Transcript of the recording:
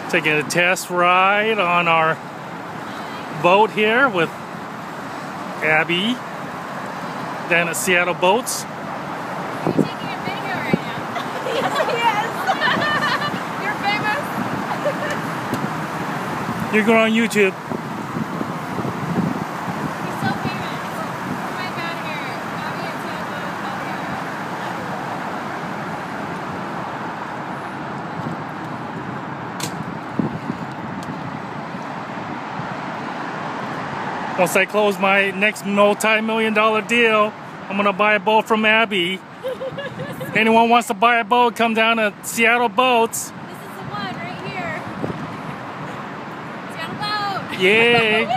Taking a test ride on our boat here with Abbey down at Seattle Boats. Are you taking a video right now? Yes. You're famous. You're going on YouTube. He's so famous. Oh my god, here. Abbey and Seattle. Once I close my next multi-million-dollar deal, I'm gonna buy a boat from Abbey. Anyone wants to buy a boat, come down to Seattle Boats. This is the one right here. Seattle Boat. Yay!